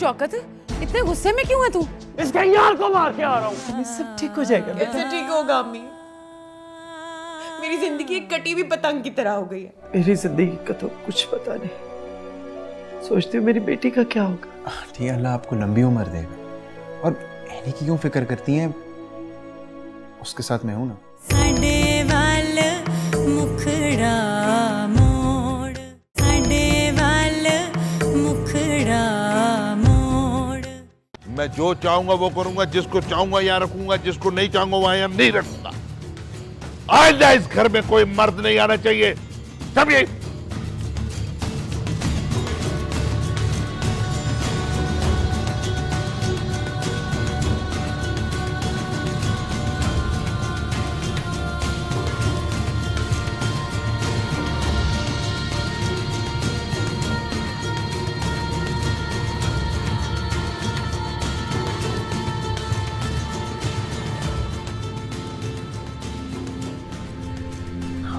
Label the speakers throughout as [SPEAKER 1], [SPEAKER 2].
[SPEAKER 1] शौकत, इतने गुस्से में क्यों है तू?
[SPEAKER 2] इसके यार को मार के आ रहा हूँ। सब ठीक हो जाएगा।
[SPEAKER 3] कैसे ठीक होगा अम्मी? मेरी जिंदगी एक कटी हुई पतंग की तरह हो गई है।
[SPEAKER 2] मेरी जिंदगी का तो कुछ पता नहीं। सोचती हूँ मेरी बेटी का क्या होगा।
[SPEAKER 4] ठीक है, अल्लाह आपको लंबी उम्र देगा। और एनी की क्यों फिक्र करती हैं? उसके साथ मैं हूं ना।
[SPEAKER 5] साडे वाल मुखड़ा मोड़, साडे वाल मुखड़ा मोड़।
[SPEAKER 6] मैं जो चाहूंगा वो करूंगा, जिसको चाहूंगा यहाँ रखूंगा, जिसको नहीं चाहूंगा वहां यहाँ नहीं रखूंगा। आइंदा इस घर में कोई मर्द नहीं आना चाहिए, समझे?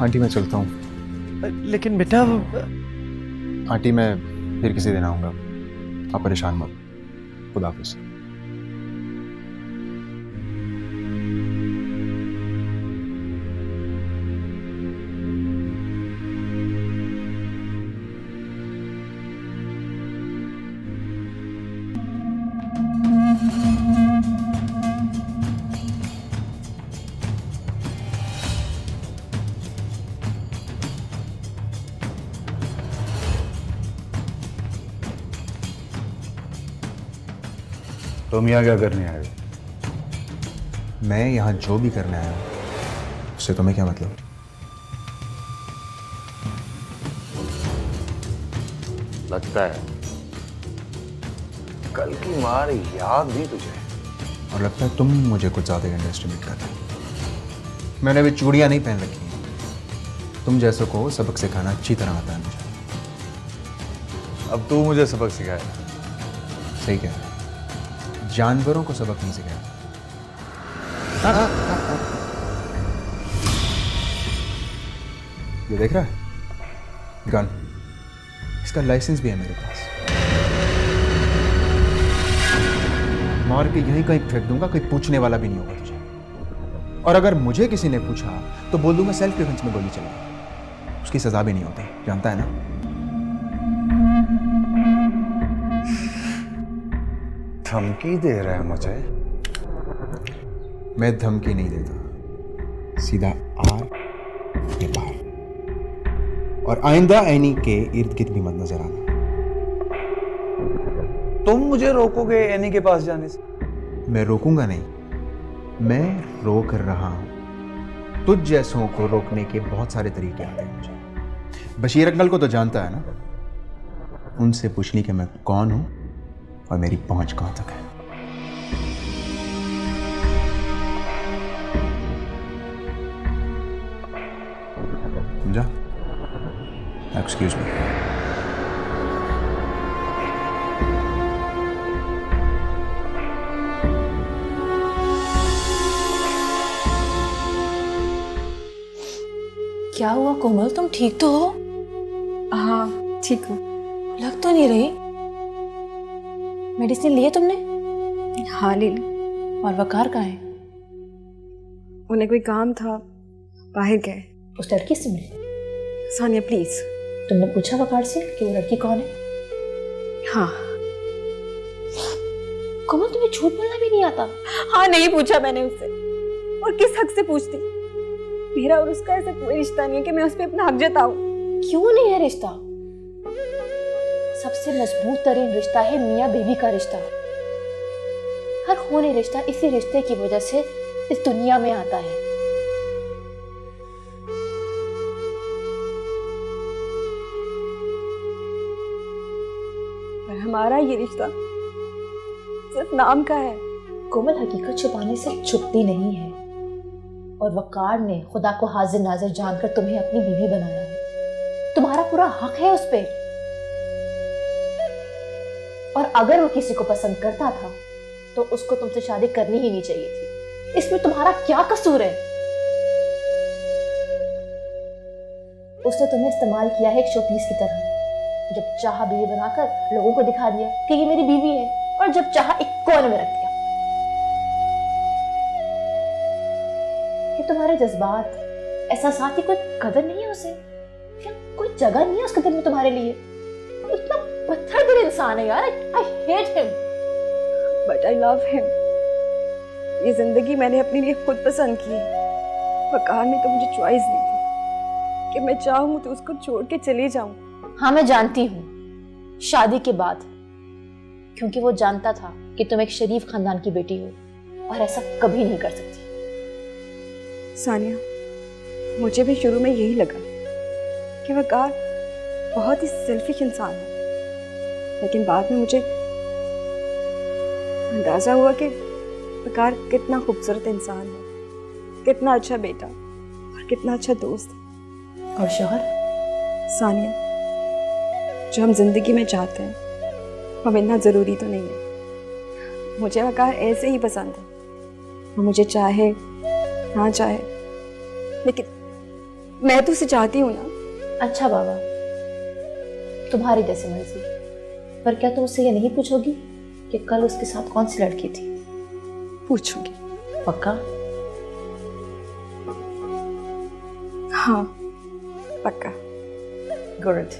[SPEAKER 4] आंटी मैं चलता हूँ।
[SPEAKER 2] लेकिन बेटा
[SPEAKER 4] आंटी मैं फिर किसी दिन आऊंगा, आप परेशान मत। खुदा हाफिज़।
[SPEAKER 7] तुम यहाँ क्या करने आए हो?
[SPEAKER 4] मैं यहाँ जो भी करने आया हूँ उससे तुम्हें क्या मतलब?
[SPEAKER 7] लगता है कल की मार याद भी तुझे।
[SPEAKER 4] और लगता है तुम मुझे कुछ ज़्यादा अंडरस्टिमेट कर रहे हो। मैंने अभी चूड़ियाँ नहीं पहन रखी हैं। तुम जैसों को सबक सिखाना अच्छी तरह आता है मुझे।
[SPEAKER 7] अब तू मुझे सबक सिखाएगा।
[SPEAKER 4] सही कह रहे हो। जानवरों को सबक नहीं सिखाया। ये देख रहा है गन, इसका लाइसेंस भी है मेरे पास। मार के यहीं कहीं फेंक दूंगा, कोई पूछने वाला भी नहीं होगा तुझे। और अगर मुझे किसी ने पूछा तो बोल दूंगा सेल्फ डिफेंस में गोली चलाई। उसकी सजा भी नहीं होती, जानता है ना?
[SPEAKER 7] धमकी दे रहा है मुझे?
[SPEAKER 4] मैं धमकी नहीं देता, सीधा आर ये पार। और आइंदा एनी के इर्द गिर्द भी मत नजर आना।
[SPEAKER 7] तुम मुझे रोकोगे एनी के पास जाने से?
[SPEAKER 4] मैं रोकूंगा नहीं, मैं रोक रहा हूं। तुझ जैसों को रोकने के बहुत सारे तरीके आते हैं मुझे। बशीर अंकल को तो जानता है ना? उनसे पूछ ली कि मैं कौन हूं और मेरी पहुंच कहां तक है। समझा? Excuse me.
[SPEAKER 1] क्या हुआ कोमल, तुम ठीक तो हो?
[SPEAKER 8] हाँ ठीक हूँ।
[SPEAKER 1] लग तो नहीं रही। मेडिसिन लिए तुमने?
[SPEAKER 8] हाँ ले ली।
[SPEAKER 1] और वकार कहाँ है?
[SPEAKER 8] उन्हें कोई काम था, बाहर गए।
[SPEAKER 1] उस लड़की से मिले?
[SPEAKER 8] सानिया प्लीज।
[SPEAKER 1] तुमने पूछा वकार से कि वो लड़की कौन है?
[SPEAKER 8] हाँ।
[SPEAKER 1] कोमल तुम्हें झूठ बोलना भी नहीं आता?
[SPEAKER 8] हाँ नहीं पूछा मैंने उससे, और किस हक से पूछती? मेरा और उसका ऐसा कोई रिश्ता नहीं है कि मैं उस पर अपना हक जताऊं।
[SPEAKER 1] क्यों नहीं है रिश्ता? सबसे मजबूत तरीन रिश्ता है मियाँ बीवी का रिश्ता। हर खूनी रिश्ता इसी रिश्ते की वजह से इस दुनिया में आता है।
[SPEAKER 8] पर हमारा ये रिश्ता सिर्फ नाम का है।
[SPEAKER 1] कोमल, हकीकत छुपाने से छुपती नहीं है। और वकार ने खुदा को हाजिर नाजिर जानकर तुम्हें अपनी बीवी बनाया है। तुम्हारा पूरा हक है उस पर। और अगर वो किसी को पसंद करता था तो उसको तुमसे शादी करनी ही नहीं चाहिए थी। इसमें तुम्हारा क्या कसूर है? उसने तुम्हें इस्तेमाल किया है एक शोपीस की तरह। जब चाहा बीवी बनाकर लोगों को दिखा दिया कि ये मेरी बीवी है। और जब चाहा एक कोने में रख दिया। ये तुम्हारे जज्बात, एहसासात की कोई कदर नहीं है उसे, क्या कोई जगह नहीं है उसके दिल में तुम्हारे लिए? इतना पत्थर दिल इंसान है यार। I hate him
[SPEAKER 8] but I love him. ये जिंदगी मैंने अपने लिए खुद पसंद की। वकार ने तो मुझे चॉइस दी थी कि मैं चाहूं तो उसको छोड़ के चली जाऊं।
[SPEAKER 1] हाँ मैं जानती हूँ, शादी के बाद, क्योंकि वो जानता था कि तुम एक शरीफ खानदान की बेटी हो और ऐसा कभी नहीं कर सकती।
[SPEAKER 8] सानिया, मुझे भी शुरू में यही लगा कि वकार बहुत ही सेल्फिश इंसान है, लेकिन बाद में मुझे अंदाजा हुआ कि वकार कितना खूबसूरत इंसान है, कितना अच्छा बेटा और कितना अच्छा दोस्त।
[SPEAKER 1] और शौहर?
[SPEAKER 8] सानिया, जो हम जिंदगी में चाहते हैं वो इतना जरूरी तो नहीं है। मुझे वकार ऐसे ही पसंद है, वो मुझे चाहे ना चाहे, लेकिन मैं तो उसे चाहती हूँ ना।
[SPEAKER 1] अच्छा बाबा, तुम्हारी जैसी मर्जी, पर क्या तुम उससे ये नहीं पूछोगी कि कल उसके साथ कौन सी लड़की थी?
[SPEAKER 8] पूछूंगी।
[SPEAKER 1] पक्का?
[SPEAKER 8] हाँ पक्का।
[SPEAKER 1] गुड।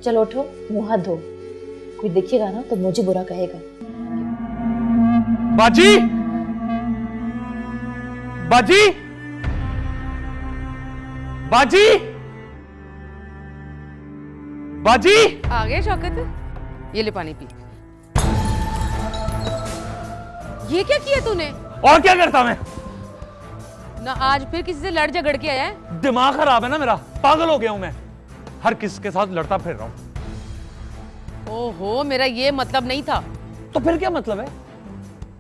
[SPEAKER 1] चलो उठो, मुंह हाथ धो, कोई देखिएगा ना तो मुझे बुरा कहेगा।
[SPEAKER 9] बाजी, बाजी, बाजी, बाजी।
[SPEAKER 10] आ गए शौकत, ये ले पानी पी। ये क्या किया तूने?
[SPEAKER 9] और क्या करता मैं?
[SPEAKER 10] ना आज फिर किसी से लड़ झगड़ के आया है?
[SPEAKER 9] दिमाग खराब है ना मेरा, पागल हो गया हूं मैं, हर किसी के साथ लड़ता फिर रहा हूं।
[SPEAKER 10] ओहो, मेरा ये मतलब नहीं था।
[SPEAKER 9] तो फिर क्या मतलब है?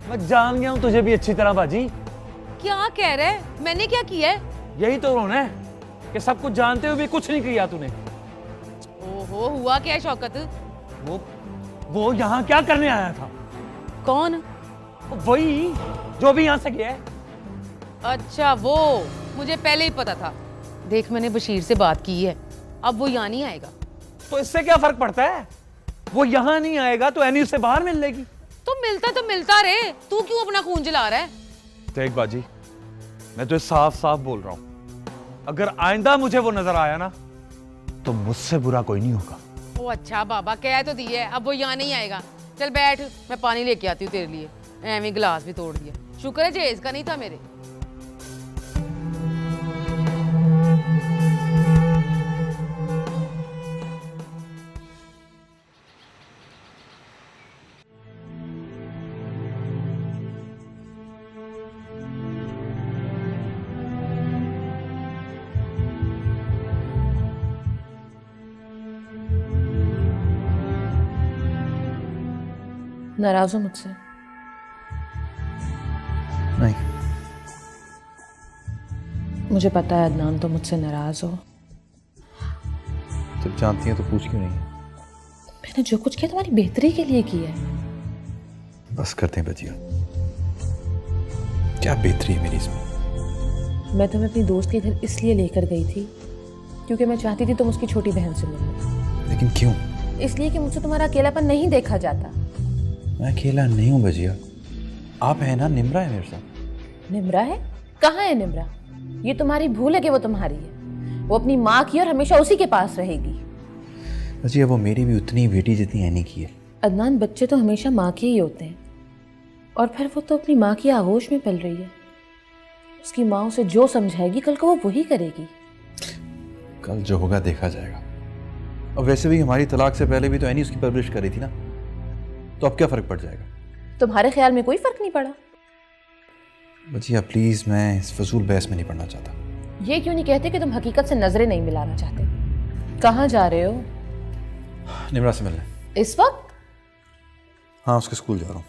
[SPEAKER 9] मैं जान गया हूं तुझे भी अच्छी तरह बाजी।
[SPEAKER 10] क्या कह रहे? मैंने क्या किया है?
[SPEAKER 9] यही तो रोना है कि सब कुछ जानते हुए भी कुछ नहीं किया तूने।
[SPEAKER 10] ओहो, हुआ क्या है शौकत?
[SPEAKER 9] वो यहाँ क्या करने आया था?
[SPEAKER 10] कौन?
[SPEAKER 9] वही जो भी यहाँ से गया है।
[SPEAKER 10] अच्छा वो, मुझे पहले ही पता था। देख, मैंने बशीर से बात की है, अब वो यहाँ नहीं आएगा।
[SPEAKER 9] तो इससे क्या फर्क पड़ता है? वो यहाँ नहीं आएगा तो एनी उससे बाहर मिल लेगी।
[SPEAKER 10] तो मिलता रे, तू क्यों अपना खून जला रहा है?
[SPEAKER 9] देख बाजी, मैं तो साफ साफ बोल रहा हूँ, अगर आइंदा मुझे वो नजर आया ना तो मुझसे बुरा कोई नहीं होगा।
[SPEAKER 10] ओ अच्छा बाबा, कह तो दी है, अब वो यहाँ नहीं आएगा। चल बैठ, मैं पानी लेके आती हूँ तेरे लिए। एवं गिलास भी तोड़ दिया, शुक्र है जहेज का नहीं था मेरे। नाराज हो मुझसे?
[SPEAKER 4] नहीं।
[SPEAKER 10] मुझे पता है अदनान, तो मुझसे नाराज हो।
[SPEAKER 7] जब जानती है तो पूछ क्यों नहीं?
[SPEAKER 10] मैंने जो कुछ किया तुम्हारी बेहतरी के लिए किया है।
[SPEAKER 7] बस करते हैं बचिया, क्या बेहतरी है मेरी इसमें?
[SPEAKER 10] मैं तुम्हें अपनी दोस्त के घर इसलिए लेकर गई थी क्योंकि मैं चाहती थी तुम उसकी छोटी बहन से मिलो।
[SPEAKER 7] लेकिन क्यों?
[SPEAKER 10] इसलिए कि मुझसे तुम्हारा अकेलापन नहीं देखा जाता।
[SPEAKER 7] मैं अकेला नहीं हूँ बजिया, आप है ना, निम्रा है मेरे साथ।
[SPEAKER 10] निम्रा है? कहाँ है निम्रा? ये तुम्हारी भूल है कि वो तुम्हारी है। वो अपनी माँ की और हमेशा उसी के पास रहेगी।
[SPEAKER 7] बजिया, वो मेरी भी उतनी बेटी जितनी एनी की है।
[SPEAKER 10] अदनान, बच्चे तो हमेशा माँ के ही होते हैं, और फिर वो तो अपनी माँ की आगोश में पल रही है। उसकी माँ उसे जो समझाएगी कल को वो वही करेगी।
[SPEAKER 7] कल जो होगा देखा जाएगा। और वैसे भी हमारी तलाक से पहले भी तो एनी उसकी परवरिश कर रही थी ना, तो अब क्या फर्क पड़ जाएगा?
[SPEAKER 10] तुम्हारे ख्याल में कोई फर्क नहीं पड़ा?
[SPEAKER 7] बचिया प्लीज, मैं इस फजूल बहस में नहीं पड़ना चाहता।
[SPEAKER 10] ये क्यों नहीं कहते कि तुम हकीकत से नजरें नहीं मिलाना चाहते? कहाँ जा रहे हो?
[SPEAKER 7] निम्रा से मिलने।
[SPEAKER 10] इस वक्त?
[SPEAKER 7] हाँ, उसके स्कूल जा रहा हूँ।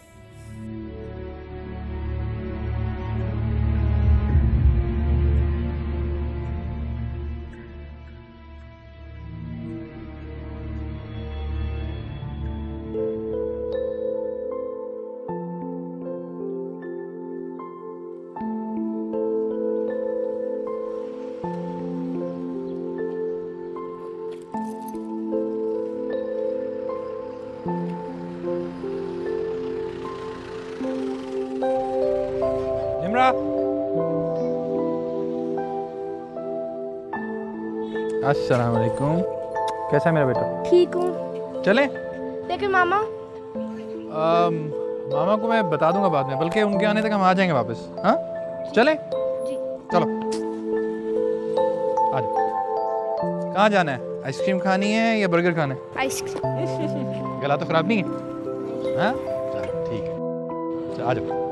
[SPEAKER 11] अस्सलाम वालेकुम। कैसा है मेरा बेटा?
[SPEAKER 12] ठीक हूँ।
[SPEAKER 11] चले?
[SPEAKER 12] लेकिन मामा?
[SPEAKER 11] मामा को मैं बता दूंगा बाद में, बल्कि उनके आने तक हम आ जाएंगे वापस। हाँ चले? चलो आ जाओ। कहाँ जाना है? आइसक्रीम खानी है या बर्गर खाना है?
[SPEAKER 12] आइसक्रीम।
[SPEAKER 11] गला तो खराब नहीं है? हाँ चलो ठीक है, चलो आ जाओ।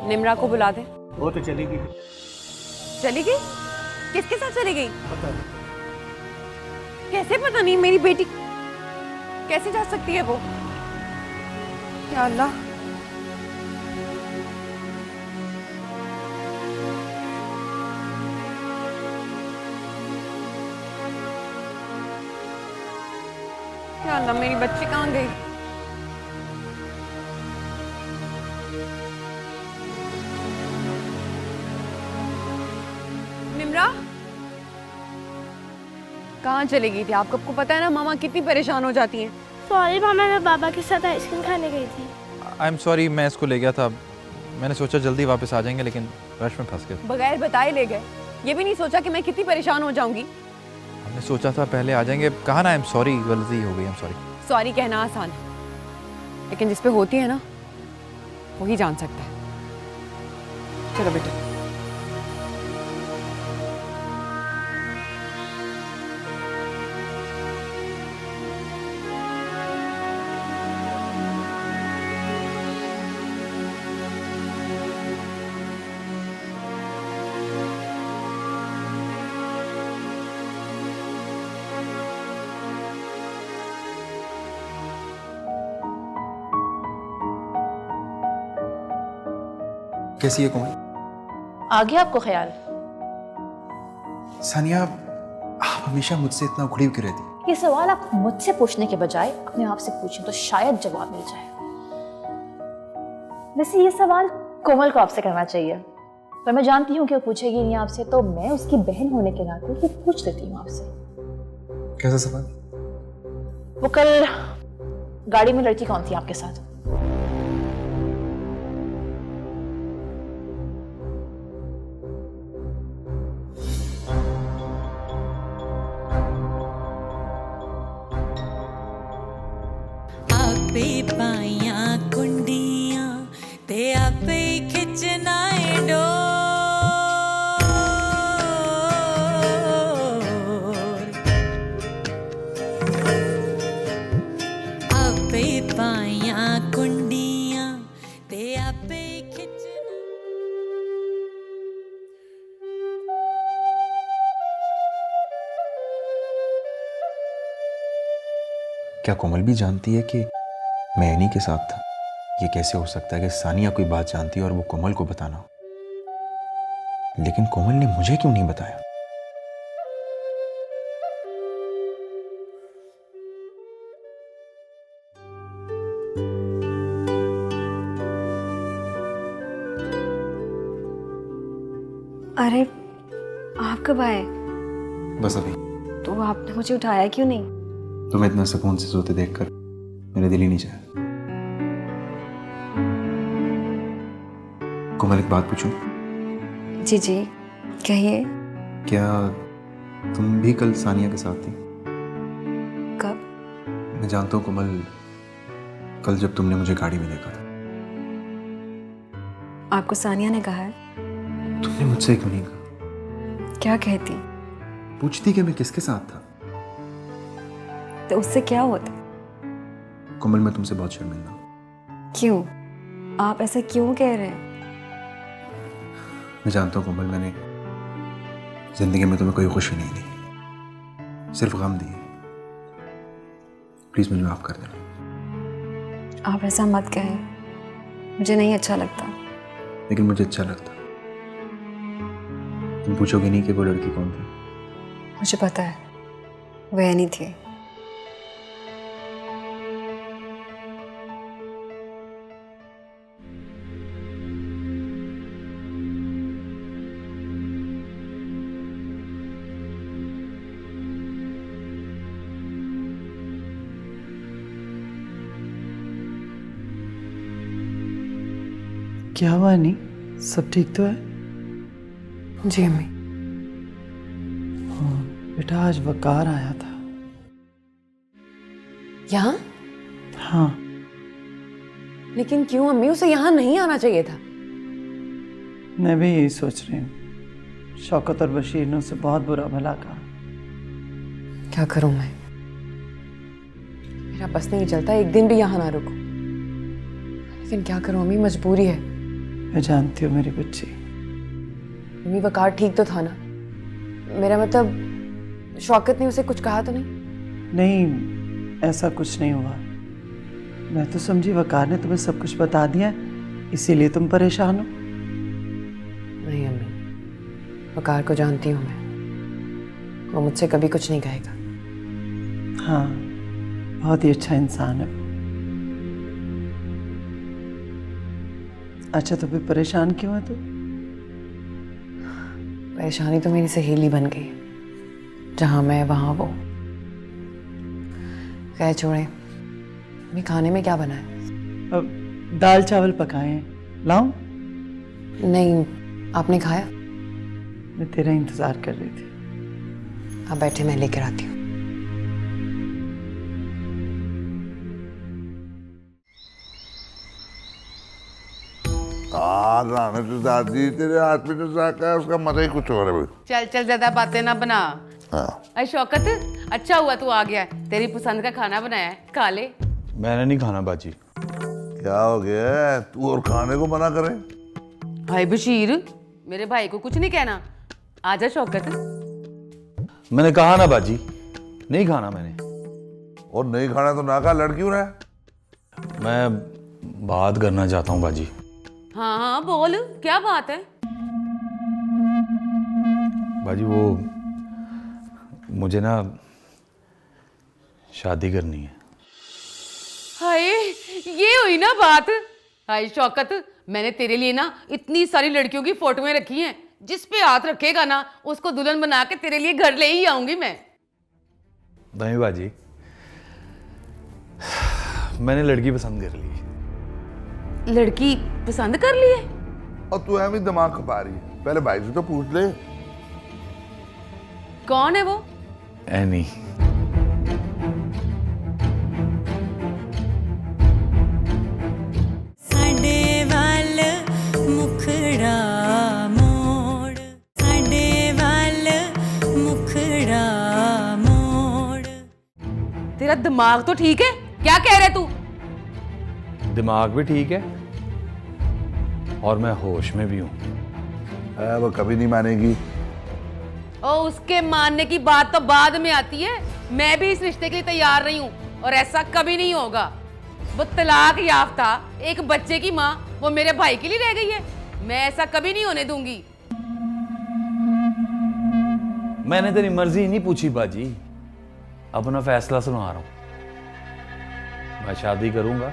[SPEAKER 8] निम्रा को बुला दे।
[SPEAKER 13] वो तो चली गई।
[SPEAKER 8] चली गई? किसके साथ चली गई?
[SPEAKER 13] पता नहीं।
[SPEAKER 8] कैसे पता नहीं? मेरी बेटी कैसे जा सकती है वो? या अल्लाह। या अल्लाह, मेरी बच्ची कहाँ गई? निम्रा कहाँ चली गई थी? आपको पता है ना मामा कितनी परेशान हो जाती हैं।
[SPEAKER 12] सॉरी मामा, मैं बाबा के साथ आइसक्रीम खाने गई थी।
[SPEAKER 11] आई एम सॉरी, मैं इसको ले गया था। मैंने सोचा जल्दी वापस आ जाएंगे, लेकिन रश में फंस गए।
[SPEAKER 8] बगैर बताए ले गए। ये भी नहीं सोचा कि मैं कितनी परेशान हो जाऊंगी।
[SPEAKER 11] हमने सोचा था पहले आ जाएंगे। कहा ना आई एम सॉरी, गलती हो गई, आई एम सॉरी।
[SPEAKER 8] सॉरी कहना आसान है, लेकिन जिस पे होती है ना वही जान सकता है। चलो बेटा।
[SPEAKER 4] कैसी है कोमल?
[SPEAKER 1] आ गया आपको ख्याल?
[SPEAKER 4] सानिया, आप हमेशा मुझसे इतना उखड़ी क्यों रहती?
[SPEAKER 1] ये सवाल आप मुझसे पूछने के बजाय अपने आप से पूछें तो शायद जवाब मिल जाए। वैसे ये सवाल कोमल को आपसे करना चाहिए, पर मैं जानती हूँ कि वो पूछेगी नहीं आपसे, तो मैं उसकी बहन होने के नाते ये पूछ लेती हूँ आपसे।
[SPEAKER 4] कैसा सवाल?
[SPEAKER 1] वो कल गाड़ी में लड़की कौन थी आपके साथ?
[SPEAKER 5] आपे पाइया कुंडियां ते आपे खिंचना है डोर। आपे पाइया कुंडियां ते आपे खिंचना।
[SPEAKER 4] क्या कोमल भी जानती है कि मैं इन्हीं के साथ था? ये कैसे हो सकता है कि सानिया कोई बात जानती है और वो कोमल को बताना हो? लेकिन कोमल ने मुझे क्यों नहीं बताया?
[SPEAKER 8] अरे आप कब आए?
[SPEAKER 4] बस अभी।
[SPEAKER 8] तो आपने मुझे उठाया क्यों नहीं?
[SPEAKER 4] तुम्हें इतना सुकून से सोते देखकर मेरा दिल ही नहीं चाहा। कोमल, एक बात पूछूं?
[SPEAKER 8] जी जी कहिए।
[SPEAKER 4] क्या तुम भी कल सानिया के साथ थी?
[SPEAKER 8] कब?
[SPEAKER 4] मैं जानता हूँ कोमल, कल जब तुमने मुझे गाड़ी में देखा था।
[SPEAKER 8] आपको सानिया ने कहा है?
[SPEAKER 4] तुमने मुझसे क्यों नहीं कहा?
[SPEAKER 8] क्या कहती?
[SPEAKER 4] पूछती कि मैं किसके साथ था।
[SPEAKER 8] तो उससे क्या होता?
[SPEAKER 4] कोमल, मैं तुमसे बहुत शर्मिंदा हूँ।
[SPEAKER 8] क्यों? आप ऐसा क्यों कह रहे हैं?
[SPEAKER 4] मैं जानता हूँ कोमल, मैंने जिंदगी में तुम्हें कोई खुशी नहीं दी, सिर्फ गम दिए। प्लीज मुझे माफ कर देना।
[SPEAKER 8] आप ऐसा मत कहें, मुझे नहीं अच्छा लगता।
[SPEAKER 4] लेकिन मुझे अच्छा लगता। तुम पूछोगे नहीं कि वो लड़की कौन थी?
[SPEAKER 8] मुझे पता है, वो एनी थी।
[SPEAKER 2] क्या हुआ नहीं? सब ठीक तो है?
[SPEAKER 8] जी अम्मी।
[SPEAKER 2] हाँ बेटा, आज वकार आया था।
[SPEAKER 8] यहाँ?
[SPEAKER 2] हाँ।
[SPEAKER 8] लेकिन क्यों अम्मी, उसे यहाँ नहीं आना चाहिए था।
[SPEAKER 2] मैं भी यही सोच रही हूँ। शौकत और बशीर ने उसे बहुत बुरा भला कहा।
[SPEAKER 8] क्या करूं मैं? मेरा बस नहीं चलता एक दिन भी यहाँ ना रुकूं। लेकिन क्या करूं अम्मी, मजबूरी है।
[SPEAKER 2] मैं जानती हूँ मेरी बच्ची।
[SPEAKER 8] अम्मी वकार ठीक तो था ना? मेरा मतलब शौकत ने उसे कुछ कहा तो नहीं?
[SPEAKER 2] नहीं, ऐसा कुछ नहीं हुआ। मैं तो समझी वकार ने तुम्हें सब कुछ बता दिया, इसीलिए तुम परेशान हो।
[SPEAKER 8] नहीं अम्मी, वकार को जानती हूँ मैं। वो मुझसे कभी कुछ नहीं कहेगा।
[SPEAKER 2] हाँ, बहुत ही अच्छा इंसान है। अच्छा, तो फिर परेशान क्यों है तू?
[SPEAKER 8] परेशानी तो मेरी सहेली बन गई है। जहाँ मैं वहाँ वो। खैर छोड़े, मैं खाने में क्या बना है?
[SPEAKER 2] अब दाल चावल पकाए हैं, लाऊं?
[SPEAKER 8] नहीं, आपने खाया?
[SPEAKER 2] मैं तेरा इंतजार कर रही थी।
[SPEAKER 8] आप बैठे, मैं लेकर आती हूँ।
[SPEAKER 6] राना तो दादी तेरे हाथ में तो जाका है, उसका मजा ही कुछ और है।
[SPEAKER 13] चल चल, ज्यादा बातें ना बना।
[SPEAKER 6] हाँ।
[SPEAKER 13] अरे शौकत, अच्छा हुआ तू आ गया। तेरी पसंद का खाना बनाया है, खा ले।
[SPEAKER 7] मैंने नहीं खाना बाजी।
[SPEAKER 6] क्या हो गया, तू और खाने को मना करे?
[SPEAKER 13] भाई बशीर, मेरे भाई को कुछ नहीं कहना। आजा शौकत।
[SPEAKER 7] मैंने कहा ना बाजी, नहीं खाना मैंने।
[SPEAKER 6] और नहीं खाना तो ना खा, लड़ क्यों रहा है?
[SPEAKER 7] मैं बात करना चाहता हूँ बाजी।
[SPEAKER 13] हाँ हाँ बोल, क्या बात है?
[SPEAKER 7] बाजी वो मुझे ना शादी करनी है।
[SPEAKER 13] हाय, ये हुई ना बात। हाय शौकत, मैंने तेरे लिए ना इतनी सारी लड़कियों की फोटोएं रखी हैं। जिस पे हाथ रखेगा ना, उसको दुल्हन बना के तेरे लिए घर ले ही आऊंगी मैं।
[SPEAKER 7] नहीं बाजी, मैंने लड़की पसंद कर ली।
[SPEAKER 13] लड़की पसंद कर ली है?
[SPEAKER 6] और तू है भी दिमाग खपा रही है। पहले भाई से तो पूछ ले।
[SPEAKER 13] कौन है वो?
[SPEAKER 7] एनी।
[SPEAKER 5] साडे वाल मुखड़ा मोड़, साडे वाल मुखड़ा मोड़।
[SPEAKER 13] तेरा दिमाग तो ठीक है? क्या कह रहे तू?
[SPEAKER 7] दिमाग भी ठीक है और मैं होश में भी हूं।
[SPEAKER 6] वो कभी नहीं मानेगी।
[SPEAKER 13] ओ, उसके मानने की बात तो बाद में आती है। मैं भी इस रिश्ते के लिए तैयार नहीं हूं और ऐसा कभी नहीं होगा। वो तलाक याफ्ता एक बच्चे की माँ, वो मेरे भाई के लिए रह गई है। मैं ऐसा कभी नहीं होने दूंगी।
[SPEAKER 7] मैंने तेरी मर्जी नहीं पूछी बाजी, अपना फैसला सुना रहा हूं। मैं शादी करूंगा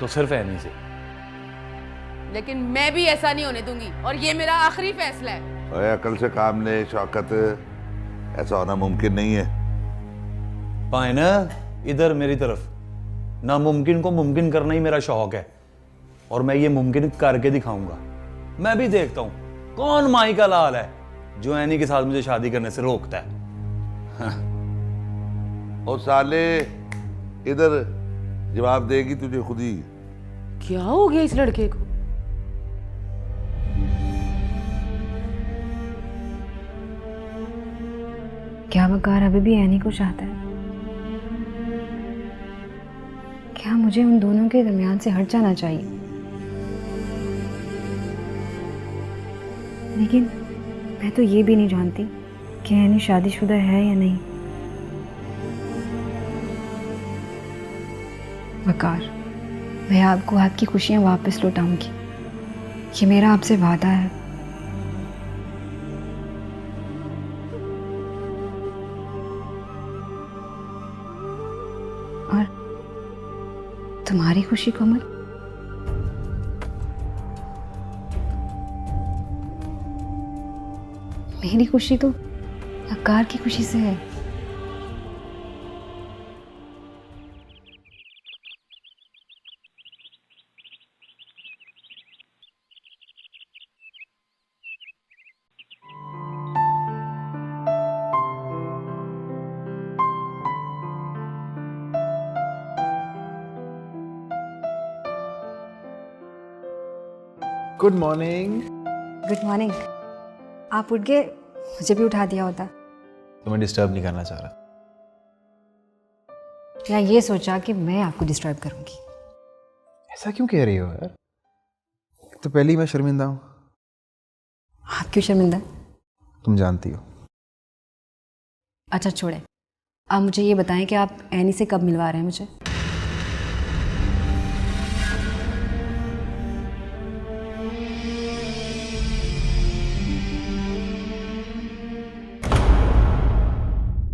[SPEAKER 7] तो सिर्फ एनी से।
[SPEAKER 13] लेकिन मैं भी ऐसा नहीं होने दूंगी और ये मेरा आखिरी फैसला है।
[SPEAKER 6] अरे अकल से काम ले शौकत, ऐसा होना मुमकिन नहीं है।
[SPEAKER 7] पाए ना इधर मेरी तरफ, नामुमकिन को मुमकिन करना ही मेरा शौक है और मैं ये मुमकिन करके दिखाऊंगा। मैं भी देखता हूं कौन माई का लाल है जो एनी के साथ मुझे शादी करने से रोकता है।
[SPEAKER 6] और साले इधर जवाब देगी तुझे खुद ही।
[SPEAKER 13] क्या हो गया इस लड़के को?
[SPEAKER 8] क्या वकार अभी भी एनी को चाहता है? क्या मुझे उन दोनों के दरमियान से हट जाना चाहिए? लेकिन मैं तो ये भी नहीं जानती कि एनी शादीशुदा है या नहीं। वकार, मैं आपको आपकी खुशियां वापस लौटाऊंगी। ये मेरा आपसे वादा है। और तुम्हारी खुशी कोमल? मेरी खुशी तो वकार की खुशी से है।
[SPEAKER 4] Good morning.
[SPEAKER 8] Good morning. आप उठ गए, मुझे भी उठा दिया होता।
[SPEAKER 4] तुम्हें डिस्टर्ब नहीं करना चाह रहा।
[SPEAKER 8] या ये सोचा कि मैं आपको डिस्टर्ब करूंगी।
[SPEAKER 4] ऐसा क्यों कह रही हो यार? तो पहले ही मैं शर्मिंदा हूँ।
[SPEAKER 8] आप क्यों शर्मिंदा?
[SPEAKER 4] तुम जानती हो।
[SPEAKER 8] अच्छा छोड़े, आप मुझे ये बताएं कि आप एनी से कब मिलवा रहे हैं मुझे?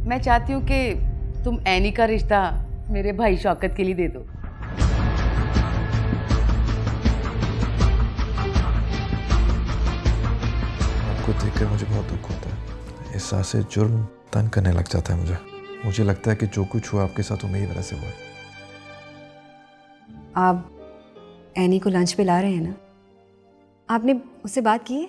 [SPEAKER 13] मैं चाहती हूँ कि तुम एनी का रिश्ता मेरे भाई शौकत के लिए दे दो।
[SPEAKER 14] आपको देखकर मुझे बहुत दुख होता है। एहसास से जुर्म तंग करने लग जाता है मुझे। मुझे लगता है कि जो कुछ हुआ आपके साथ वो मेरी वजह से हुआ है।
[SPEAKER 8] आप एनी को लंच पे ला रहे हैं ना? आपने उससे बात की है?